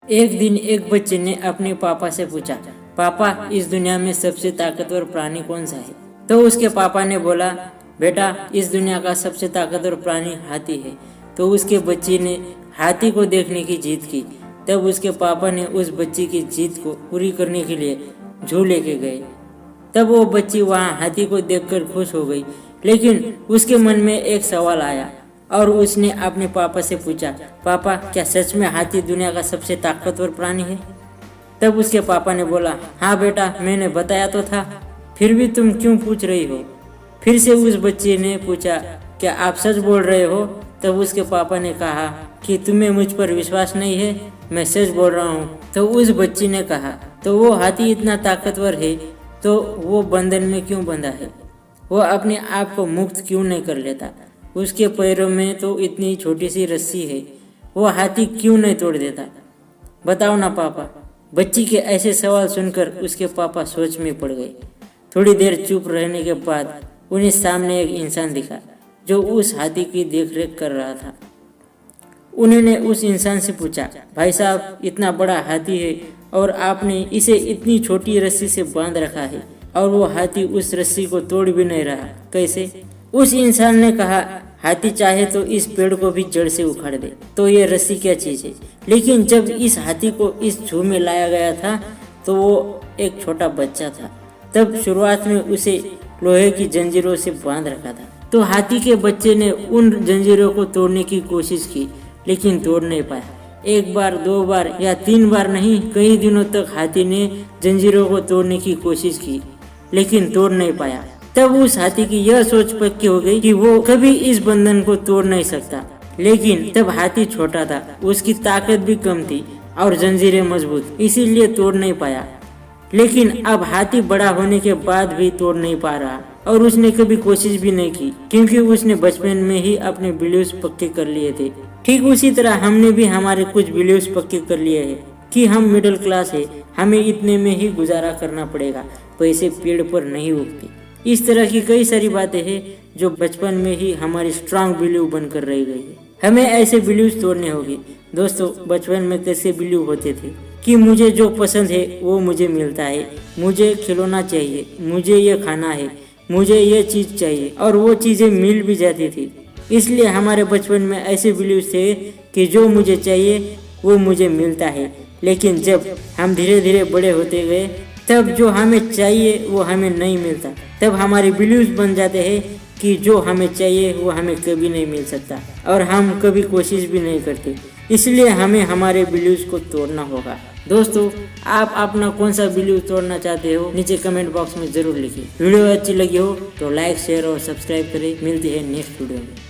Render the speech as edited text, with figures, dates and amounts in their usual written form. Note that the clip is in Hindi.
एक दिन एक बच्चे ने अपने पापा से पूछा, पापा इस दुनिया में सबसे ताकतवर प्राणी कौन सा है। तो उसके पापा ने बोला, बेटा इस दुनिया का सबसे ताकतवर प्राणी हाथी है। तो उसके बच्चे ने हाथी को देखने की जिद की। तब उसके पापा ने उस बच्ची की जिद को पूरी करने के लिए जू लेके गए। तब वो बच्ची वहाँ हाथी को देखकर खुश हो गई, लेकिन उसके मन में एक सवाल आया और उसने अपने पापा से पूछा, पापा क्या सच में हाथी दुनिया का सबसे ताकतवर प्राणी है। तब उसके पापा ने बोला, हाँ बेटा मैंने बताया तो था, फिर भी तुम क्यों पूछ रही हो। फिर से उस बच्चे ने पूछा, क्या आप सच बोल रहे हो। तब उसके पापा ने कहा कि तुम्हें मुझ पर विश्वास नहीं है, मैं सच बोल रहा हूँ। तो उस बच्ची ने कहा, तो वो हाथी इतना ताकतवर है तो वो बंधन में क्यों बंधा है, वो अपने आप को मुक्त क्यों नहीं कर लेता। उसके पैरों में तो इतनी छोटी सी रस्सी है, वो हाथी क्यों नहीं तोड़ देता, बताओ ना पापा। बच्ची के ऐसे सवाल सुनकर उसके पापा सोच में पड़ गए। थोड़ी देर चुप रहने के बाद उन्हें सामने एक इंसान दिखा जो उस हाथी की देखरेख कर रहा था। उन्होंने उस इंसान से पूछा, भाई साहब इतना बड़ा हाथी है और आपने इसे इतनी छोटी रस्सी से बांध रखा है और वो हाथी उस रस्सी को तोड़ भी नहीं रहा, कैसे। उस इंसान ने कहा, हाथी चाहे तो इस पेड़ को भी जड़ से उखाड़ दे, तो ये रस्सी क्या चीज है। लेकिन जब इस हाथी को इस जू में लाया गया था तो वो एक छोटा बच्चा था। तब शुरुआत में उसे लोहे की जंजीरों से बांध रखा था। तो हाथी के बच्चे ने उन जंजीरों को तोड़ने की कोशिश की, लेकिन तोड़ नहीं पाया। एक बार, दो बार या तीन बार नहीं, कई दिनों तक हाथी ने जंजीरों को तोड़ने की कोशिश की, लेकिन तोड़ नहीं पाया। तब उस हाथी की यह सोच पक्की हो गई कि वो कभी इस बंधन को तोड़ नहीं सकता। लेकिन तब हाथी छोटा था, उसकी ताकत भी कम थी और जंजीरें मजबूत, इसीलिए तोड़ नहीं पाया। लेकिन अब हाथी बड़ा होने के बाद भी तोड़ नहीं पा रहा और उसने कभी कोशिश भी नहीं की, क्योंकि उसने बचपन में ही अपने बिलीव्स पक्के कर लिए थे। ठीक उसी तरह हमने भी हमारे कुछ बिलीव्स पक्के कर लिए हैं कि हम मिडिल क्लास है, हमें इतने में ही गुजारा करना पड़ेगा, पैसे पेड़ पर नहीं उगते। इस तरह की कई सारी बातें हैं जो बचपन में ही हमारी स्ट्रांग बिलीव बनकर रह गई है। हमें ऐसे बिलीव्स तोड़ने होंगे। दोस्तों बचपन में कैसे बिलीव होते थे कि मुझे जो पसंद है वो मुझे मिलता है, मुझे खिलौना चाहिए, मुझे ये खाना है, मुझे ये चीज़ चाहिए, और वो चीज़ें मिल भी जाती थी। इसलिए हमारे बचपन में ऐसे बिलीव्स थे कि जो मुझे चाहिए वो मुझे मिलता है। लेकिन जब हम धीरे धीरे बड़े होते गए तब जो हमें चाहिए वो हमें नहीं मिलता। तब हमारे बिलीव्स बन जाते हैं कि जो हमें चाहिए वो हमें कभी नहीं मिल सकता और हम कभी कोशिश भी नहीं करते। इसलिए हमें हमारे बिलीव्स को तोड़ना होगा। दोस्तों आप अपना कौन सा बिलीव तोड़ना चाहते हो नीचे कमेंट बॉक्स में जरूर लिखिए। वीडियो अच्छी लगी हो तो लाइक, शेयर और सब्सक्राइब करें। मिलती है नेक्स्ट वीडियो में।